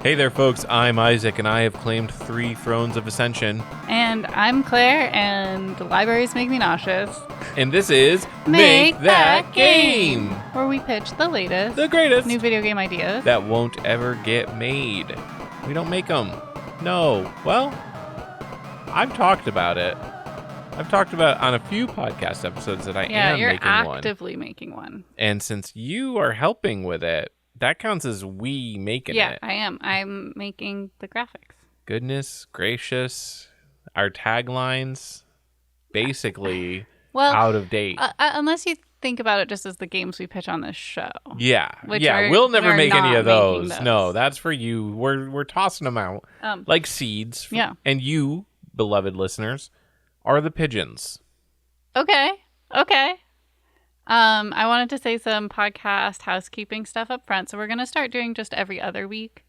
Hey there, folks. I'm Isaac, and I have claimed 3 thrones of ascension. And I'm Claire, and libraries make me nauseous. And this is Make That Game, where we pitch the latest, the greatest new video game ideas that won't ever get made. We don't make them. No. Well, I've talked about it. I've talked about on a few podcast episodes that I am making one. Yeah, you're actively making one. And since you are helping with it, that counts as we making it. Yeah, I am. I'm making the graphics. Goodness gracious. Our taglines, basically well, out of date. Unless you think about it just as the games we pitch on this show. Yeah. We'll never make any of those. Those. No, that's for you. We're tossing them out like seeds. Yeah. And you, beloved listeners, are the pigeons. Okay. I wanted to say some podcast housekeeping stuff up front, so we're going to start doing just every other week.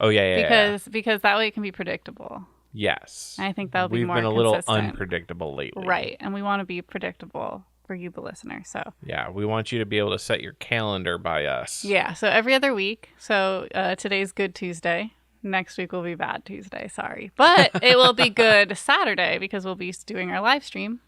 Oh, yeah. Because that way it can be predictable. Yes. I think that'll be more consistent. We've been a little unpredictable lately. Right, and we want to be predictable for you, the listener, so. Yeah, we want you to be able to set your calendar by us. Yeah, so every other week. So today's Good Tuesday. Next week will be Bad Tuesday, sorry. But it will be Good Saturday because we'll be doing our live stream.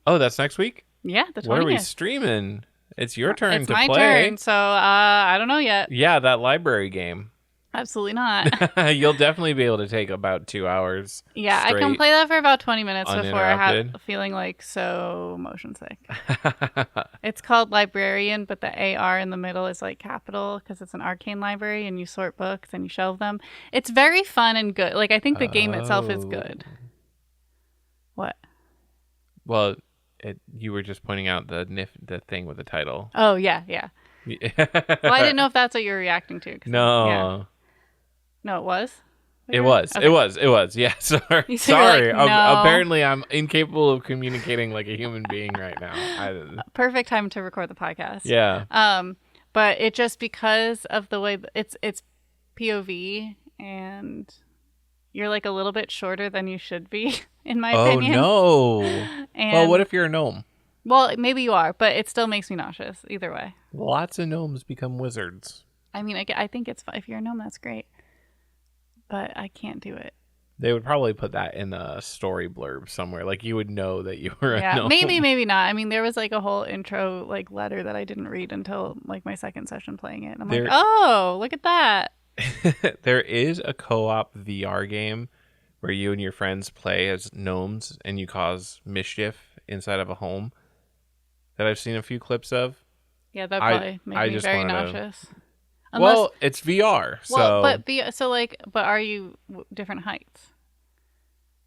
Oh, that's next week? Yeah, the 20th. What are we streaming? It's your turn to play. It's my turn, so I don't know yet. Yeah, that library game. Absolutely not. You'll definitely be able to take about 2 hours. Yeah, I can play that for about 20 minutes before I have feeling like so motion sick. It's called Librarian, but the AR in the middle is like capital because it's an arcane library and you sort books and you shelve them. It's very fun and good. Like, I think the game itself is good. What? Well, you were just pointing out the thing with the title. Oh, yeah. Well, I didn't know if that's what you were reacting to. No. Yeah. No, it was? It was. Okay. It was. Yeah, sorry. Sorry. Like, no. Apparently, I'm incapable of communicating like a human being right now. Perfect time to record the podcast. Yeah. But it just because of the way it's POV and you're like a little bit shorter than you should be, in my opinion. Oh, no. Well, what if you're a gnome? Well, maybe you are, but it still makes me nauseous either way. Lots of gnomes become wizards. I mean, I think it's fine. If you're a gnome, that's great. But I can't do it. They would probably put that in a story blurb somewhere. Like, you would know that you were a gnome. Maybe not. I mean, there was like a whole intro like letter that I didn't read until like my second session playing it. And I'm like, oh, look at that. There is a co-op VR game where you and your friends play as gnomes and you cause mischief inside of a home that I've seen a few clips of. Yeah, that probably made me very nauseous. Well, it's VR, so. Well, but are you different heights?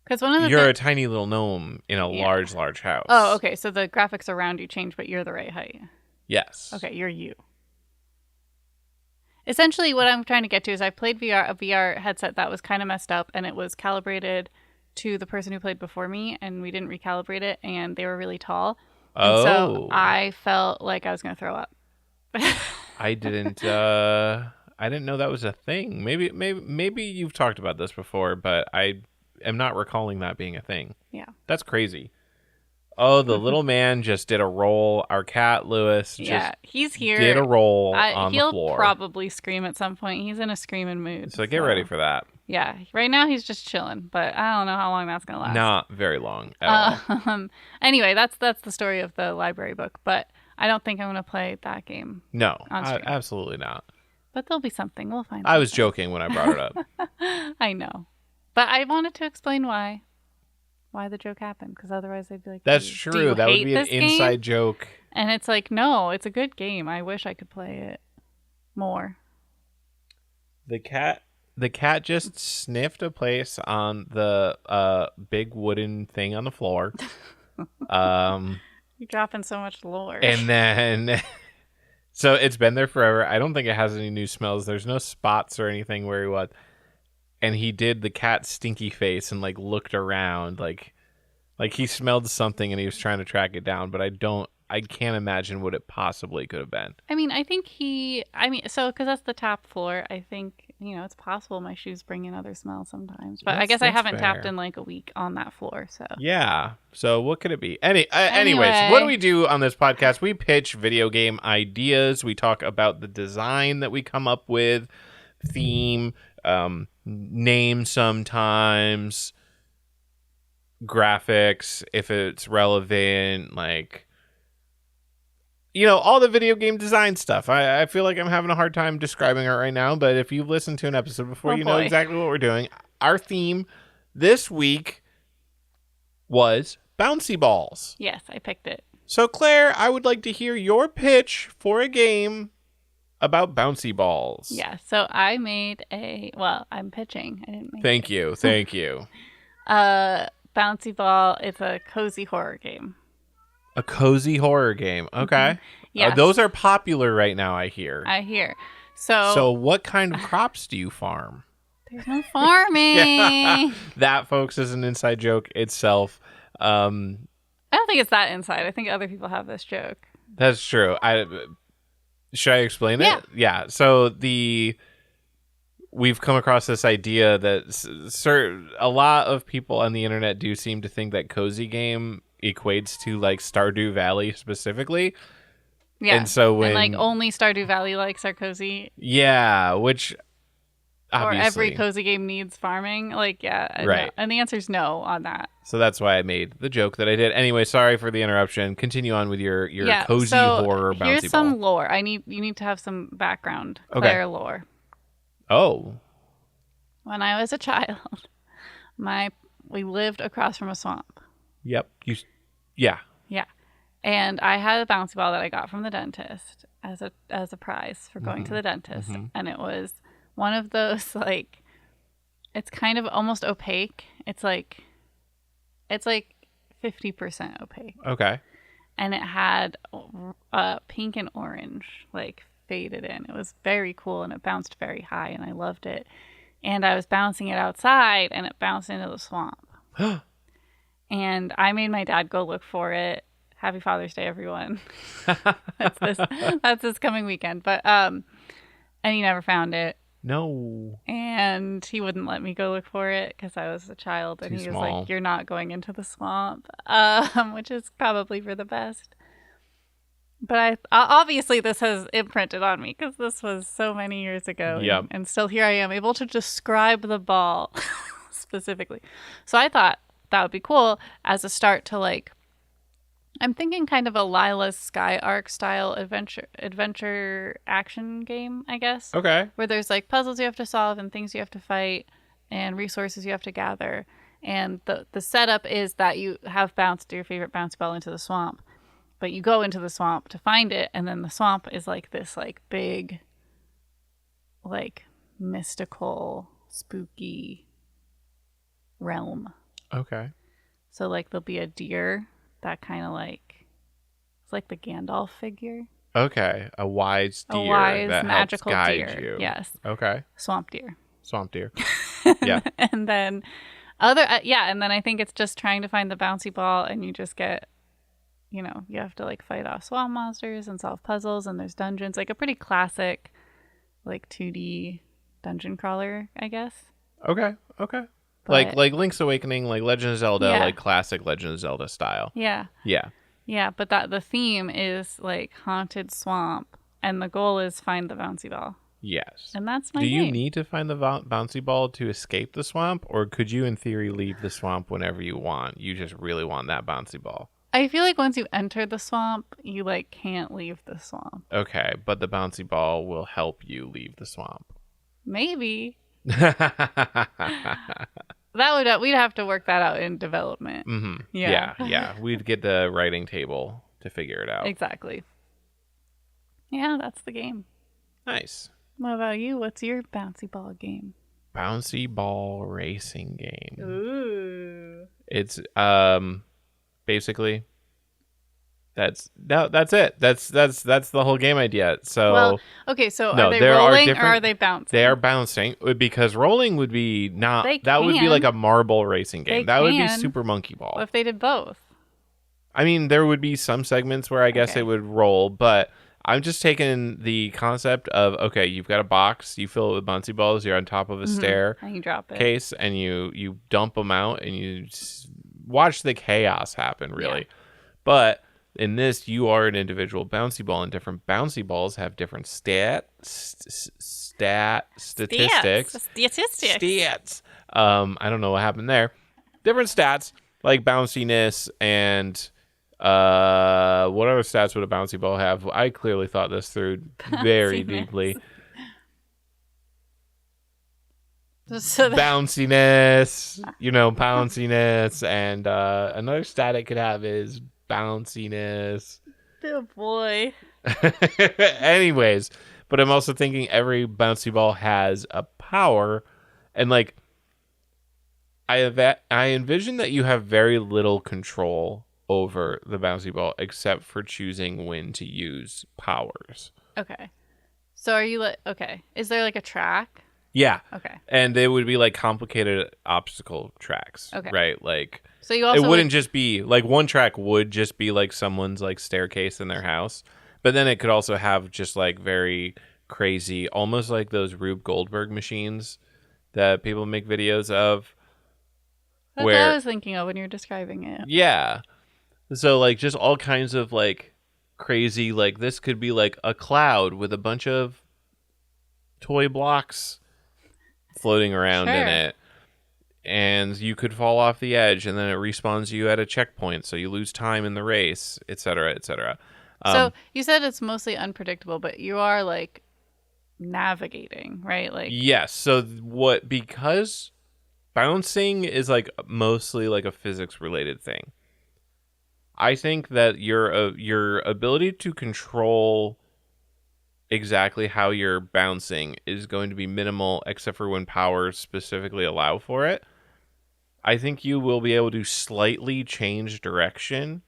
Because you're a tiny little gnome in a large house. Oh, okay. So the graphics around you change, but you're the right height. Yes. Okay, you're you. Essentially, what I'm trying to get to is I played a VR headset that was kind of messed up, and it was calibrated to the person who played before me, and we didn't recalibrate it, and they were really tall. And so I felt like I was going to throw up. I didn't know that was a thing. Maybe you've talked about this before, but I am not recalling that being a thing. Yeah. That's crazy. Oh, the little man just did a roll. Our cat, Lewis, he's here. Did a roll on the floor. He'll probably scream at some point. He's in a screaming mood. So get ready for that. Yeah. Right now he's just chilling, but I don't know how long that's going to last. Not very long at all. Anyway, that's the story of the library book, but I don't think I'm going to play that game. No, absolutely not. But there'll be something. We'll find I was joking when I brought it up. I know. But I wanted to explain why the joke happened, because otherwise they'd be like, that's true. That would be an inside joke. And it's like, no, it's a good game. I wish I could play it more. The cat just sniffed a place on the big wooden thing on the floor. You're dropping so much lore. And then, so it's been there forever. I don't think it has any new smells. There's no spots or anything where he was. And he did the cat stinky face and like looked around like he smelled something and he was trying to track it down. But I can't imagine what it possibly could have been. I mean, because that's the top floor. I think, it's possible my shoes bring in other smells sometimes. But I guess I haven't tapped in like a week on that floor. So yeah. So what could it be? Anyways, what do we do on this podcast? We pitch video game ideas. We talk about the design that we come up with. theme, name sometimes, graphics if it's relevant, like, all the video game design stuff. I feel like I'm having a hard time describing it right now, but if you've listened to an episode before, know exactly what we're doing. Our theme this week was Bouncy Balls. Yes, I picked it. So, Claire, I would like to hear your pitch for a game about bouncy balls. Yeah, so I made I'm pitching. I didn't make Thank you. Bouncy Ball, it's a cozy horror game. A cozy horror game. Okay. Yeah. Those are popular right now, I hear. So what kind of crops do you farm? There's no farming. That, folks, is an inside joke itself. I don't think it's that inside. I think other people have this joke. That's true. Should I explain it? Yeah. So we've come across this idea that a lot of people on the internet do seem to think that cozy game equates to like Stardew Valley specifically. Yeah. And so only Stardew Valley likes are cozy. Yeah, which obviously, or every cozy game needs farming. Right. No. And the answer is no on that. So that's why I made the joke that I did. Anyway, sorry for the interruption. Continue on with your cozy horror bouncy ball. Here's some lore. You need to have some background. Claire lore. Oh. When I was a child, we lived across from a swamp. Yep. Yeah. Yeah. And I had a bouncy ball that I got from the dentist as a prize for going to the dentist. And it was one of those, like, it's kind of almost opaque. It's like 50% opaque. Okay. And it had pink and orange, like, faded in. It was very cool, and it bounced very high, and I loved it. And I was bouncing it outside, and it bounced into the swamp. And I made my dad go look for it. Happy Father's Day, everyone. That's this coming weekend. But and he never found it. No. And he wouldn't let me go look for it because I was a child. And he was like, "You're not going into the swamp," which is probably for the best. But obviously this has imprinted on me because this was so many years ago. Yep. And still here I am able to describe the ball specifically. So I thought that would be cool as a start to, like, I'm thinking kind of a Lila's Sky Arc style adventure action game, I guess. Okay. Where there's like puzzles you have to solve and things you have to fight and resources you have to gather. And the setup is that you have bounced your favorite bouncy ball into the swamp. But you go into the swamp to find it, and then the swamp is like this like big, like mystical, spooky realm. Okay. So like there'll be a deer that kind of like, it's like the Gandalf figure. Okay. A wise deer. A wise, that magical helps guide deer. You. Yes. Okay. Swamp deer. Yeah. And then and then I think it's just trying to find the bouncy ball, and you just get, you have to like fight off swamp monsters and solve puzzles, and there's dungeons, like a pretty classic like 2D dungeon crawler, I guess. Okay. But, like Link's Awakening, like Legend of Zelda, like classic Legend of Zelda style. Yeah. Yeah, but the theme is like haunted swamp, and the goal is find the bouncy ball. Yes. And that's my Do you game. need to find the bouncy ball to escape the swamp, or could you in theory leave the swamp whenever you want? You just really want that bouncy ball. I feel like once you enter the swamp, you like can't leave the swamp. Okay, but the bouncy ball will help you leave the swamp. Maybe. We'd have to work that out in development. Mm-hmm. Yeah. We'd get the writing table to figure it out. Exactly. Yeah, that's the game. Nice. What about you? What's your bouncy ball game? Bouncy ball racing game. Ooh. It's basically that's it. That's the whole game idea. So okay, so are they rolling or are they bouncing? They are bouncing, because rolling would be would be like a marble racing game. That would be Super Monkey Ball. What if they did both? I mean, there would be some segments where I guess it would roll, but I'm just taking the concept of, okay, you've got a box, you fill it with bouncy balls, you're on top of a stair and you drop it. Case, and you dump them out, and you watch the chaos happen, really. Yeah. But in this, you are an individual bouncy ball, and different bouncy balls have different statistics. Stats. I don't know what happened there. Different stats like bounciness and what other stats would a bouncy ball have? I clearly thought this through very deeply. So bounciness, bounciness, and another stat it could have is bounciness. Oh boy. Anyways, but I'm also thinking every bouncy ball has a power, and like I envision that you have very little control over the bouncy ball except for choosing when to use powers. Okay. So are you okay? Is there like a track? Yeah. Okay. And they would be like complicated obstacle tracks. Okay. Right? Like so you also it wouldn't just be like one track would just be like someone's like staircase in their house. But then it could also have just like very crazy, almost like those Rube Goldberg machines that people make videos of. That's what I was thinking of when you were describing it. Yeah. So like just all kinds of like crazy, like this could be like a cloud with a bunch of toy blocks floating around in it, and you could fall off the edge, and then it respawns you at a checkpoint, so you lose time in the race, etc., etc. So you said it's mostly unpredictable, but you are like navigating, right? Like yes. So because bouncing is like mostly like a physics related thing. I think that your ability to control exactly how you're bouncing is going to be minimal, except for when powers specifically allow for it. I think you will be able to slightly change direction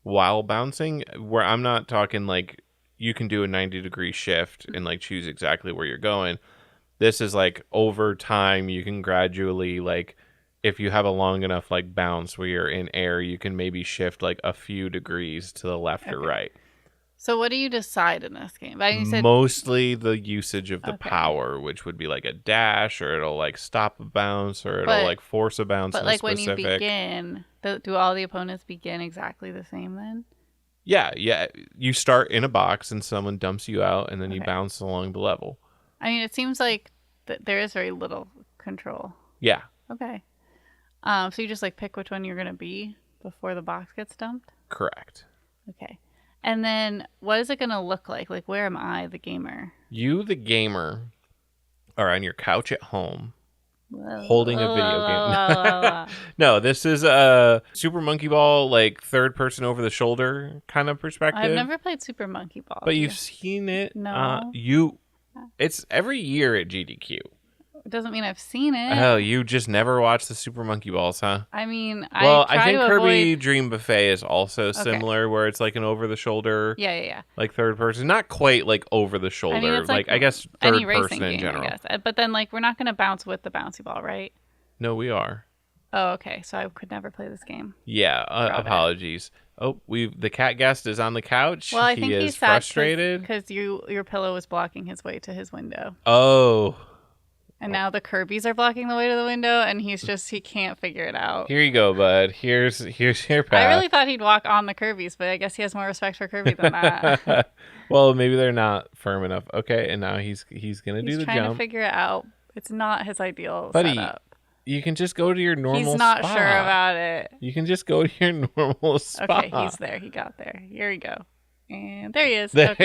while bouncing, where I'm not talking like you can do a 90-degree shift and like choose exactly where you're going. This is like over time you can gradually, like if you have a long enough like bounce where you're in air, you can maybe shift like a few degrees to the left or right. So what do you decide in this game? You said mostly the usage of the power, which would be like a dash, or it'll like stop a bounce, or it'll like force a bounce. But like when you begin, do all the opponents begin exactly the same then? Yeah. You start in a box and someone dumps you out, and then you bounce along the level. I mean, it seems like there is very little control. Yeah. Okay. So you just like pick which one you're gonna be before the box gets dumped? Correct. Okay. And then what is it going to look like? Like, where am I, the gamer? You, the gamer, are on your couch at home holding a video game. No, this is a Super Monkey Ball, like third person over the shoulder kind of perspective. I've never played Super Monkey Ball. But you've seen it. No. It's every year at GDQ. It doesn't mean I've seen it. Oh, you just never watched the Super Monkey Balls, huh? I mean, I think Kirby Dream Buffet is also similar, where it's like an over-the-shoulder, like third person, not quite like over-the-shoulder. I mean, it's like I guess third person in general. I guess. But then, like, we're not going to bounce with the bouncy ball, right? No, we are. Oh, okay. So I could never play this game. Yeah. Apologies. Oh, the cat guest is on the couch. Well, I think he's frustrated because your pillow was blocking his way to his window. Oh. And now the Kirby's are blocking the way to the window, and he can't figure it out. Here you go, bud. Here's your path. I really thought he'd walk on the Kirby's, but I guess he has more respect for Kirby than that. Well, maybe they're not firm enough. Okay, and now he's gonna do the jump. He's trying to figure it out. It's not his ideal setup. You can just go to your normal spot. He's not sure about it. You can just go to your normal spot. Okay, he's there. He got there. Here we go. And there he is. There.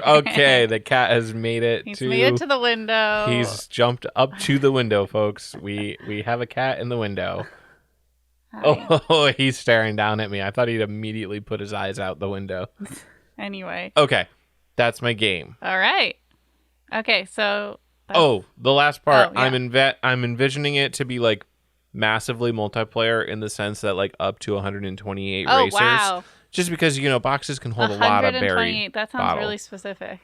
Okay, the cat has made it. He's made it to the window. He's jumped up to the window, folks. We have a cat in the window. Hi. Oh, he's staring down at me. I thought he'd immediately put his eyes out the window. Anyway. Okay, that's my game. All right. Okay, so. The last part. Yeah. I'm envisioning it to be like massively multiplayer in the sense that like up to 128 racers. Wow. Just because, boxes can hold a lot of berry. That sounds really specific.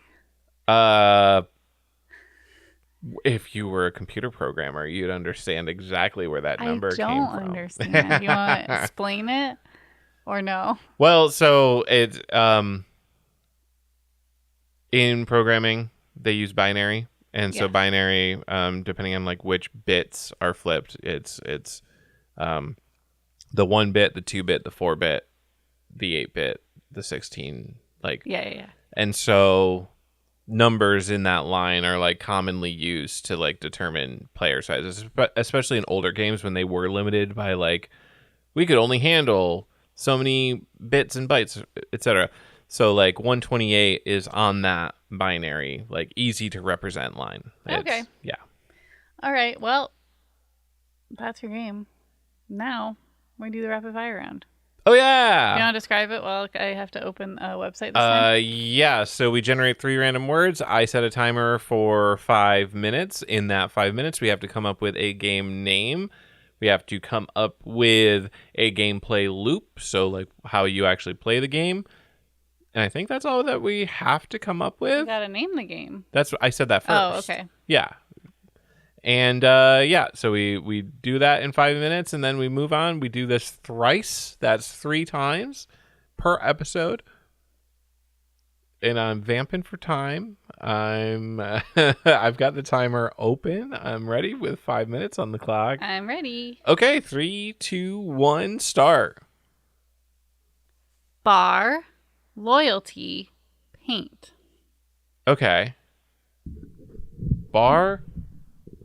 If you were a computer programmer, you'd understand exactly where that number came from. I don't understand. You want to explain it or no? Well, so it's in programming, they use binary. And so binary, depending on like which bits are flipped, it's the 1-bit, the 2-bit, the 4-bit, the 8-bit, the 16. Like, yeah. And so numbers in that line are like commonly used to like determine player sizes, especially in older games when they were limited by like we could only handle so many bits and bytes, etc. So like 128 is on that binary, like easy to represent line. Okay. Yeah. All right. Well, that's your game. Now we do the rapid fire round. Oh yeah. Do you want to describe it? Well, I have to open a website this time. Yeah. So we generate 3 random words. I set a timer for 5 minutes. In that 5 minutes, we have to come up with a game name. We have to come up with a gameplay loop. So like how you actually play the game. And I think that's all that we have to come up with. You gotta name the game. That's I said that first. Oh, okay. Yeah. And so we do that in 5 minutes, and then we move on. We do this thrice. That's 3 times per episode. And I'm vamping for time. I've got the timer open. I'm ready with 5 minutes on the clock. I'm ready. Okay, 3, 2, 1, start. Bar, loyalty, paint. Okay. Bar,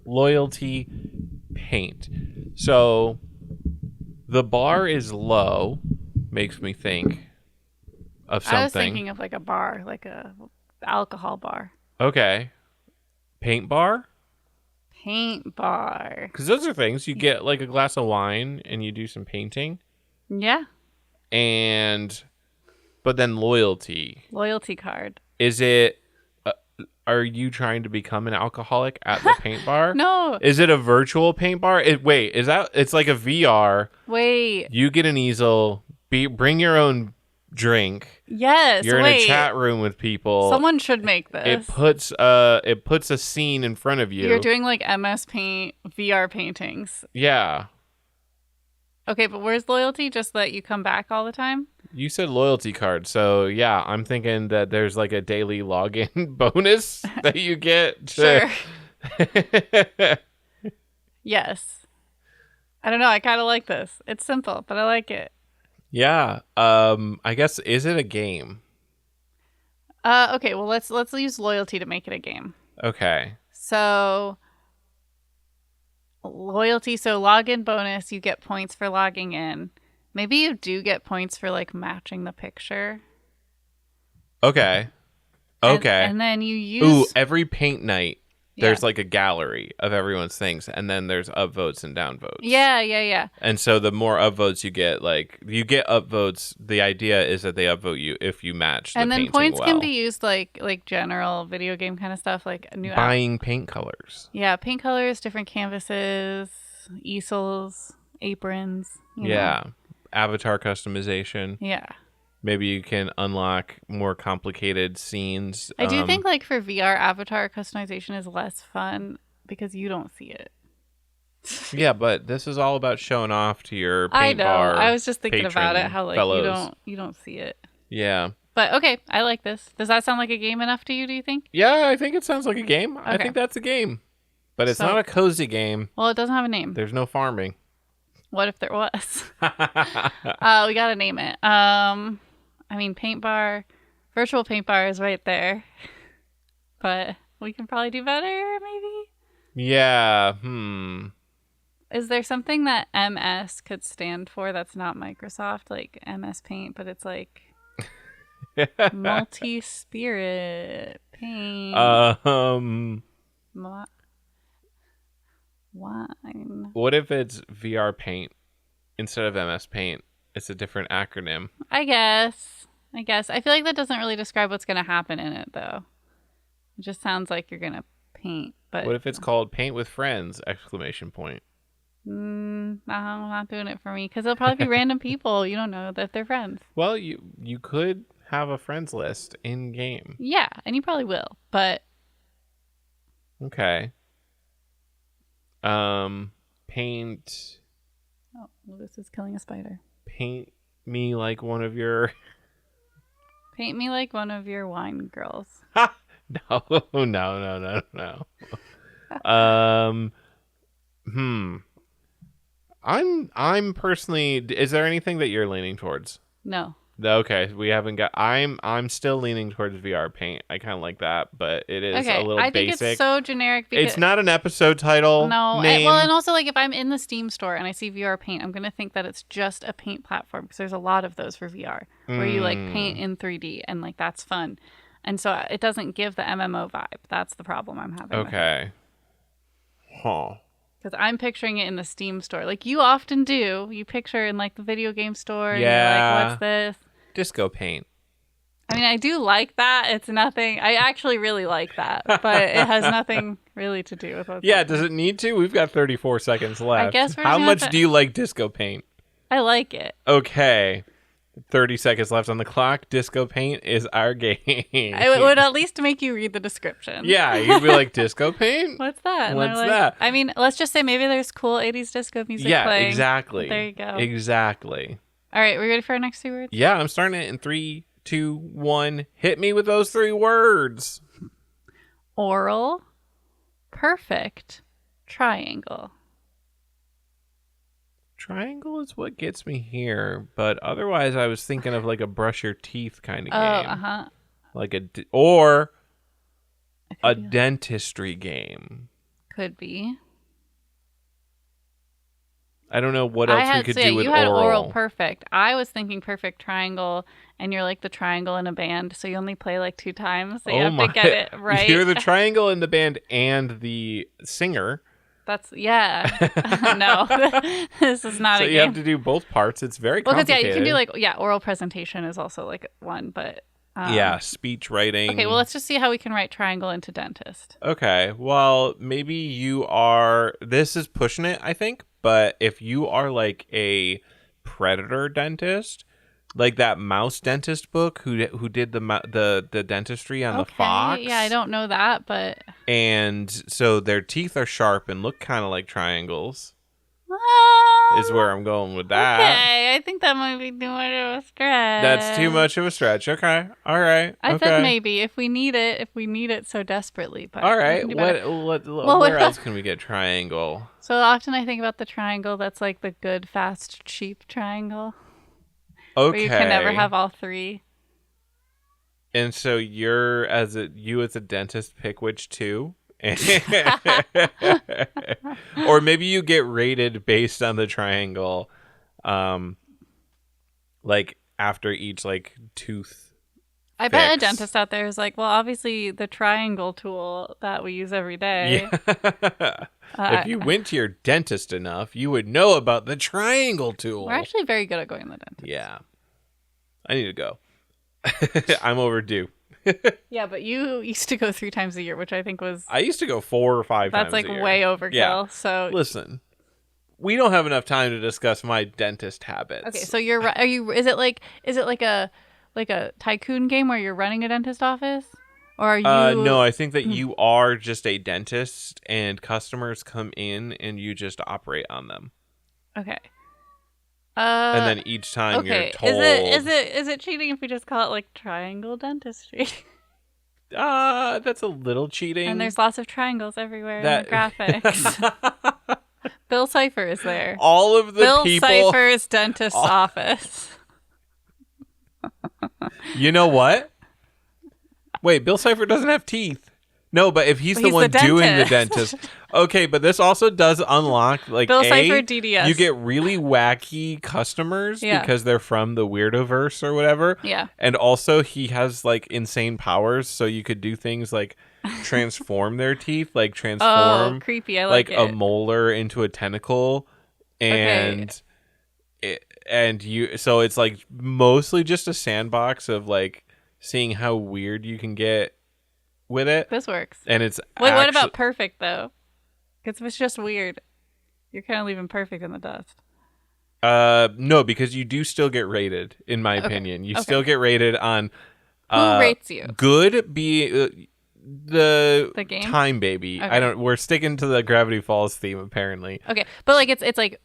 loyalty, paint. So the bar is low, makes me think of something. I was thinking of like a bar, like a alcohol bar. Okay. Paint bar? Paint bar. Because those are things. You get like a glass of wine and you do some painting. Yeah. But then loyalty. Loyalty card. Is it... are you trying to become an alcoholic at the paint bar? No. Is it a virtual paint bar? It's like a VR. Wait. You get an easel, bring your own drink. Yes. You're in a chat room with people. Someone should make this. It puts a scene in front of you. You're doing like MS Paint VR paintings. Yeah. Okay, but where's loyalty? Just that you come back all the time? You said loyalty card, so yeah, I'm thinking that there's like a daily login bonus that you get. Sure. Yes. I don't know. I kind of like this. It's simple, but I like it. Yeah. I guess, is it a game? Okay. Well, let's use loyalty to make it a game. Okay. So loyalty. So login bonus. You get points for logging in. Maybe you do get points for like matching the picture. Okay. And then you use... every paint night, there's like a gallery of everyone's things, and then there's upvotes and downvotes. Yeah. And so the more upvotes you get upvotes, the idea is that they upvote you if you match the painting well. And then points can be used like general video game kind of stuff, like buying paint colors. Yeah, paint colors, different canvases, easels, aprons. You know. Avatar customization. Yeah. Maybe you can unlock more complicated scenes. I do think like for VR, avatar customization is less fun because you don't see it. Yeah, but this is all about showing off to your paint bar. I was just thinking about it, how like fellows. you don't see it. Yeah. But okay, I like this. Does that sound like a game enough to you, do you think? Yeah, I think it sounds like a game. Okay. I think that's a game. But it's not a cozy game. Well, it doesn't have a name. There's no farming. What if there was? We gotta name it. I mean, paint bar, virtual paint bar is right there, but we can probably do better, maybe. Yeah. Is there something that MS could stand for that's not Microsoft, like MS Paint, but it's like multi-spirit paint? Wine. What if it's VR Paint instead of MS Paint? It's a different acronym. I guess. I feel like that doesn't really describe what's going to happen in it, though. It just sounds like you're going to paint. But what if it's called Paint with Friends! Exclamation point. No, not doing it for me because it'll probably be random people. You don't know that they're friends. Well, you could have a friends list in game. Yeah, and you probably will. But okay. Paint. Oh, well, this is killing a spider. Paint me like one of your. Paint me like one of your wine girls. Ha! No. I'm personally. Is there anything that you're leaning towards? No. Okay, we haven't got. I'm still leaning towards VR Paint. I kind of like that, but it is a little basic. I think it's so generic because it's not an episode title. No, name. Well, and also like if I'm in the Steam store and I see VR Paint, I'm gonna think that it's just a paint platform because there's a lot of those for VR where you like paint in 3D and like that's fun, and so it doesn't give the MMO vibe. That's the problem I'm having. Okay. Huh. Because I'm picturing it in the Steam store, like you often do. You picture in like the video game store. Yeah. And you're like, what's this? Disco Paint. I mean, I do like that. It's nothing. I actually really like that, but it has nothing really to do with what's Yeah, does it need to? We've got 34 seconds left. I guess How much do you like Disco Paint? I like it. Okay. 30 seconds left on the clock. Disco Paint is our game. It would at least make you read the description. Yeah, you'd be like, Disco Paint? What's that? And What's that? I mean, let's just say maybe there's cool 80s disco music yeah, playing. exactly. There you go. Exactly. All right, we ready for our next 3 words? Yeah, I'm starting it in 3, 2, 1. Hit me with those 3 words. Oral, perfect, triangle. Triangle is what gets me here, but otherwise I was thinking of like a brush your teeth kind of game. Uh-huh. Like a dentistry game. Could be. I don't know what else we could do with you had oral perfect. I was thinking perfect triangle, and you're like the triangle in a band, so you only play like 2 times, so you have to get it right. You're the triangle in the band and the singer. That's, yeah. No, this is not a game. So you have to do both parts. It's very complicated. Because, you can do like, oral presentation is also like one, but. Speech writing. Okay, well, let's just see how we can write triangle into dentist. Okay, well, maybe you are, this is pushing it, I think, but if you are like a predator dentist, like that mouse dentist book who did the dentistry on the fox. Yeah, I don't know that, but. And so their teeth are sharp and look kind of like triangles. Is where I'm going with that. Okay, I think that might be too much of a stretch. That's too much of a stretch. Okay, all right. I said maybe if we need it so desperately. But all right, where else can we get triangle? So often I think about the triangle that's like the good, fast, cheap triangle. Okay. Where you can never have all 3. And so you as a dentist pick which 2? Or maybe you get rated based on the triangle, like after each like tooth. I bet a dentist out there is like, well, obviously the triangle tool that we use every day. Yeah. If you went to your dentist enough, you would know about the triangle tool. We're actually very good at going to the dentist. Yeah. I need to go. I'm overdue. Yeah, but you used to go 3 times a year, which I think was. I used to go 4 or 5 times. That's like a year. way overkill. Yeah. So listen, we don't have enough time to discuss my dentist habits. Okay, so you're. Are you? Is it like a tycoon game where you're running a dentist office, or are you? No, I think that you are just a dentist, and customers come in, and you just operate on them. Okay. And then each time you're told. Is it cheating if we just call it like triangle dentistry? That's a little cheating. And there's lots of triangles everywhere in the graphics. Bill Cipher is there. All of the Bill people. Bill Cipher's dentist's office. You know what? Wait, Bill Cipher doesn't have teeth. No, but if he's the one doing the dentist. Okay, but this also does unlock like Bill Cipher DDS. You get really wacky customers because they're from the Weirdoverse or whatever. Yeah. And also he has like insane powers, so you could do things like transform their teeth, like transform creepy. I like it. a molar into a tentacle and so it's like mostly just a sandbox of like seeing how weird you can get with it. This works. And it's what about perfect though? Because if it's just weird, you're kind of leaving perfect in the dust. No, because you do still get rated, in my opinion. You still get rated on who rates you? Good be the game? Time Baby. Okay. We're sticking to the Gravity Falls theme apparently. Okay, but like it's like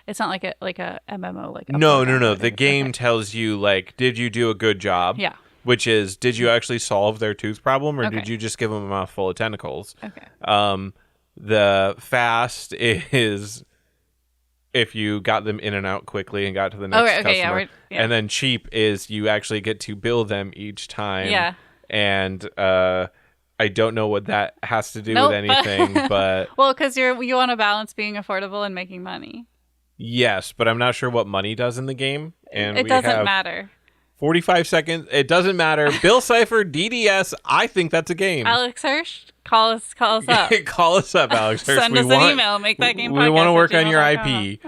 it's not like a MMO like. No. The game tells you like, did you do a good job? Yeah. Which is, did you actually solve their tooth problem, or did you just give them a mouth full of tentacles? Okay. The fast is if you got them in and out quickly and got to the next customer. Yeah. And then cheap is you actually get to bill them each time. Yeah. And I don't know what that has to do with anything, but well, because you want to balance being affordable and making money. Yes, but I'm not sure what money does in the game. And it doesn't matter. 45 seconds. It doesn't matter. Bill Cipher, DDS. I think that's a game. Alex Hirsch, call us up. Call us up, Alex Hirsch. Send us an email. Make that game. We want to work on your IP.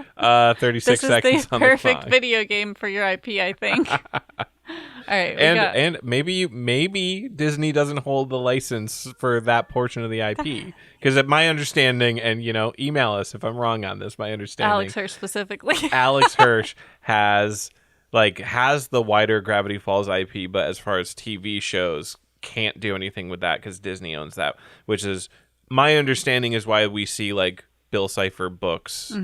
36 seconds on the clock. This is the perfect video game for your IP, I think. All right, and maybe Disney doesn't hold the license for that portion of the IP, because at my understanding, and email us if I'm wrong on this. My understanding, Alex Hirsch specifically, Alex Hirsch has the wider Gravity Falls IP, but as far as TV shows, can't do anything with that because Disney owns that. Which is my understanding is why we see Bill Cipher books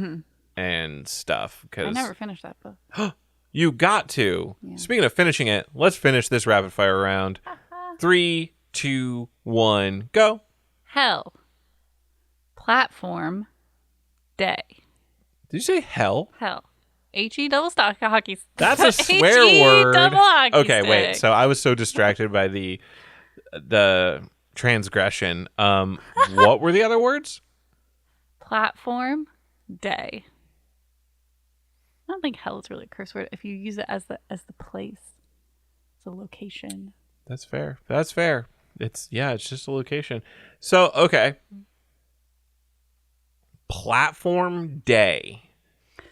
and stuff. Because I never finished that book. You got to. Yeah. Speaking of finishing it, let's finish this rapid fire round. 3, 2, 1, go. Hell. Platform. Day. Did you say hell? Hell. H-E double stock hockey stick. That's a swear word. Double hockey okay, stick. Wait. So I was so distracted by the transgression. What were the other words? Platform. Day. I don't think hell is really a curse word if you use it as the place. It's a location. That's fair. It's just a location. So, okay. Platform day.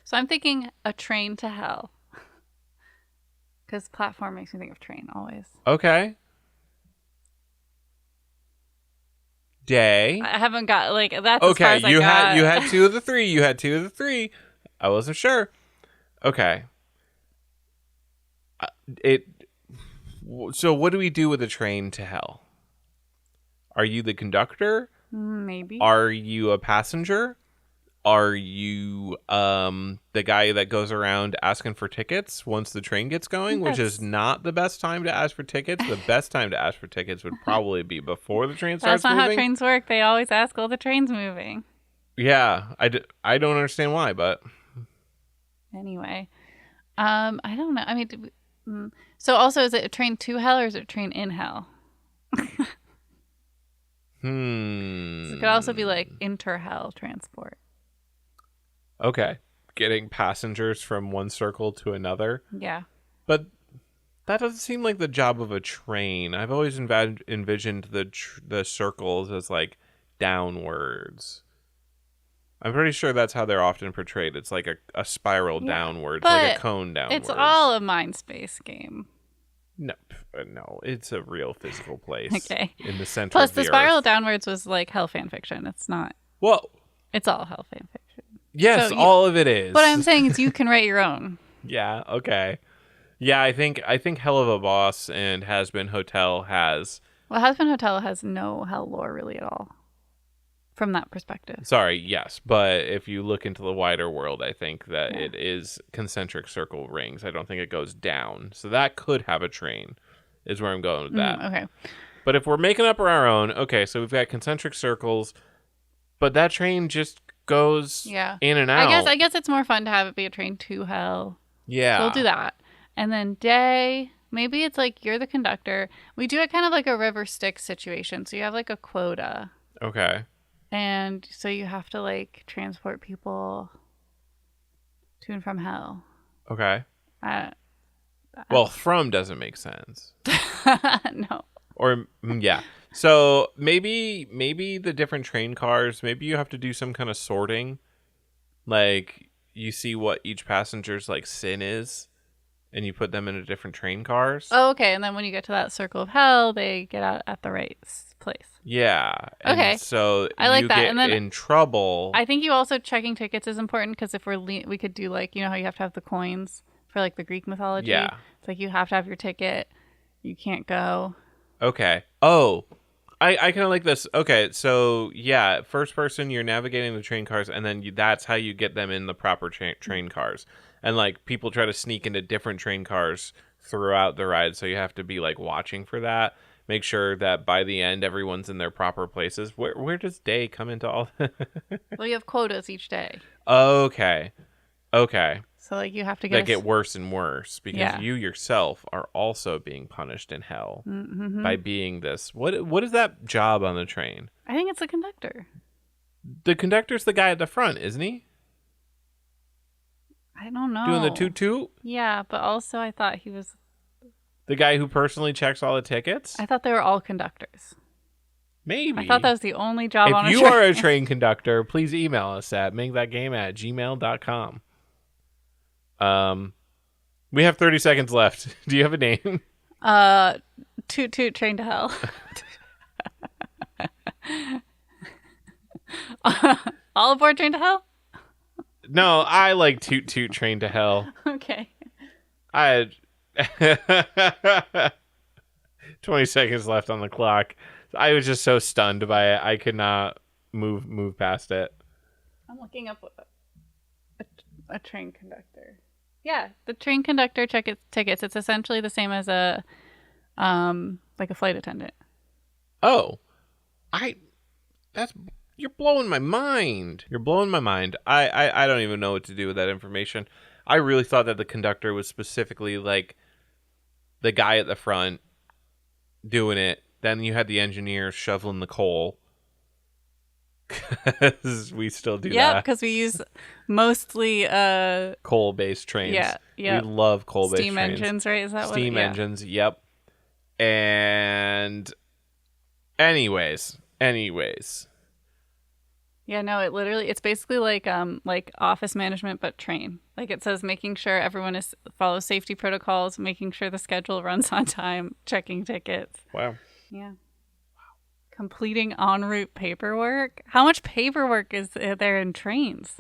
So I'm thinking a train to hell. Because platform makes me think of train always. Okay. Day. I haven't got that's okay. As far as you I got. You had two of the three. I wasn't sure. Okay. So what do we do with a train to hell? Are you the conductor? Maybe. Are you a passenger? Are you the guy that goes around asking for tickets once the train gets going, which is not the best time to ask for tickets. The best time to ask for tickets would probably be before the train starts moving. That's not how trains work. They always ask while the train's moving. Yeah, I don't understand why, but... Anyway, I don't know. I mean, so also, is it a train to hell or is it a train in hell? So it could also be inter-hell transport. Okay. Getting passengers from one circle to another. Yeah. But that doesn't seem like the job of a train. I've always envisioned the circles as downwards. I'm pretty sure that's how they're often portrayed. It's like a spiral downwards, like a cone downwards. It's all a mind space game. No, it's a real physical place. Okay. In the center Plus, of the spiral earth. downwards was hell fan fiction. It's not. Well, it's all hell fan fiction. Yes, all of it is. What I'm saying is you can write your own. Yeah, okay. Yeah, I think Hell of a Boss and Has Been Hotel has... Well, Has Been Hotel has no hell lore really at all. From that perspective. Sorry, yes. But if you look into the wider world, I think that it is concentric circle rings. I don't think it goes down. So that could have a train, is where I'm going with that. Okay. But if we're making up our own, okay, so we've got concentric circles, but that train just goes in and out. I guess it's more fun to have it be a train to hell. Yeah. So we'll do that. And then day, maybe it's you're the conductor. We do it kind of like a river Styx situation. So you have a quota. Okay. And so you have to transport people to and from hell. Okay. Well, from doesn't make sense. No. Or yeah. So maybe the different train cars, maybe you have to do some kind of sorting. You see what each passenger's sin is, and you put them into different train cars. Oh, okay. And then when you get to that circle of hell, they get out at the right place. Yeah. Okay. And so I like you that. get And then in trouble. I think you also checking tickets is important because if we could do how you have to have the coins for the Greek mythology. Yeah. It's you have to have your ticket. You can't go. Okay. Oh, I kind of like this. Okay, so yeah, first person, you're navigating the train cars, and then that's how you get them in the proper train cars. And people try to sneak into different train cars throughout the ride, so you have to be watching for that. Make sure that by the end, everyone's in their proper places. Where does day come into all? Well, you have quotas each day. Okay. Okay. So like you have to get worse and worse because you yourself are also being punished in hell by being this. What is that job on the train? I think it's the conductor. The conductor's the guy at the front, isn't he? I don't know. Doing the toot toot? Yeah, but also I thought he was the guy who personally checks all the tickets? I thought they were all conductors. Maybe. I thought that was the only job on a train. If you are a train conductor, please email us at makethatgame@gmail.com. We have 30 seconds left. Do you have a name? Toot Toot Train to Hell. All aboard Train to Hell? No, I like Toot Toot Train to Hell. Okay. I had 20 seconds left on the clock. I was just so stunned by it. I could not move past it. I'm looking up a train conductor. Yeah, the train conductor tickets. It's essentially the same as a like a flight attendant. Oh, you're blowing my mind. You're blowing my mind. I don't even know what to do with that information. I really thought that the conductor was specifically like the guy at the front doing it. Then you had the engineers shoveling the coal. Because we still do that. Yeah, because we use mostly coal-based trains. Yeah. We love coal-based steam trains. Engines, right? Is that what Steam engines, yep. And anyways. Yeah, no, it's basically like office management but train. Like it says making sure everyone follows safety protocols, making sure the schedule runs on time, checking tickets. Wow. Yeah. Completing en route paperwork. How much paperwork is there in trains?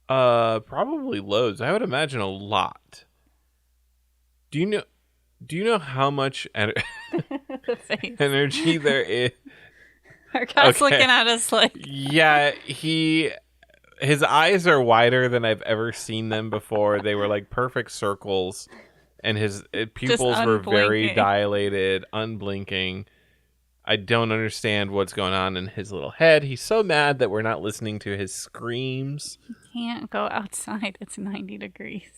Probably loads. I would imagine a lot. Do you know how much energy there is? Our cat's looking at us like yeah, his eyes are wider than I've ever seen them before. They were like perfect circles, and his pupils were very dilated, unblinking. I don't understand what's going on in his little head. He's so mad that we're not listening to his screams. He can't go outside. It's 90 degrees.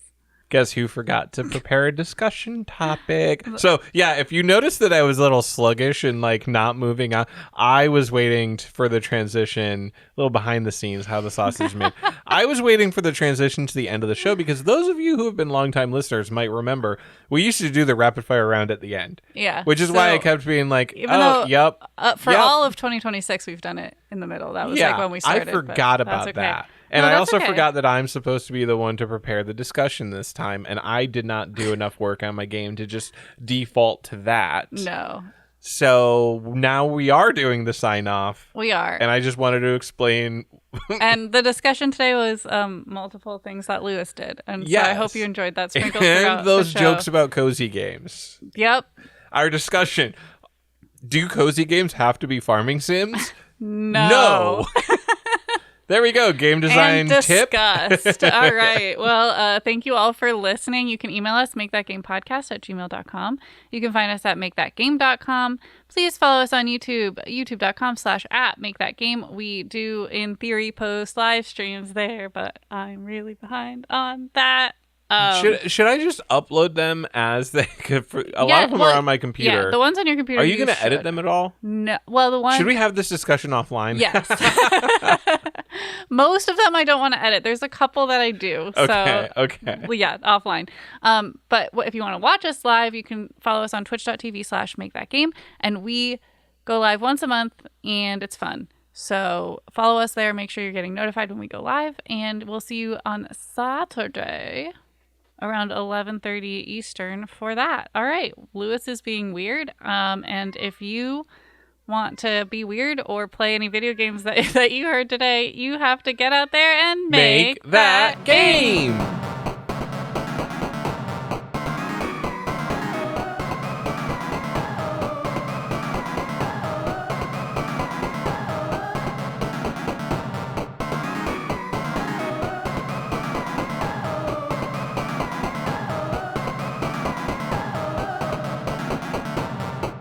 Guess who forgot to prepare a discussion topic? So, yeah, if you noticed that I was a little sluggish and, like, not moving on, I was waiting for the transition, a little behind the scenes, how the sausage is made. I was waiting for the transition to the end of the show because those of you who have been longtime listeners might remember we used to do the rapid fire round at the end. Yeah. Which is why I kept being like, yep. All of 2026, we've done it in the middle. That was like when we started. I forgot about that. And I also forgot that I'm supposed to be the one to prepare the discussion this time, and I did not do enough work on my game to just default to that. No. So now we are doing the sign-off. We are. And I just wanted to explain. And the discussion today was multiple things that Lewis did. And so I hope you enjoyed that sprinkled throughout those the show. Jokes about cozy games. Yep. Our discussion. Do cozy games have to be farming sims? No. There we go. Game design tip. Discussed. All right. Well, thank you all for listening. You can email us, makethatgamepodcast@gmail.com. You can find us at makethatgame.com. Please follow us on YouTube, youtube.com/@makethatgame. We do, in theory, post live streams there, but I'm really behind on that. Should I just upload them as they could? A lot of them are on my computer. Yeah, the ones on your computer. Are you going to edit them at all? No. Well, the one. Should we have this discussion offline? Yes. Most of them I don't want to edit. There's a couple that I do. Okay. Well, yeah, offline. But if you want to watch us live, you can follow us on twitch.tv/makethatgame, and we go live once a month, and it's fun. So follow us there. Make sure you're getting notified when we go live, and we'll see you on Saturday around 11:30 Eastern for that. All right. Lewis is being weird. And if you want to be weird or play any video games that you heard today, you have to get out there and make that game.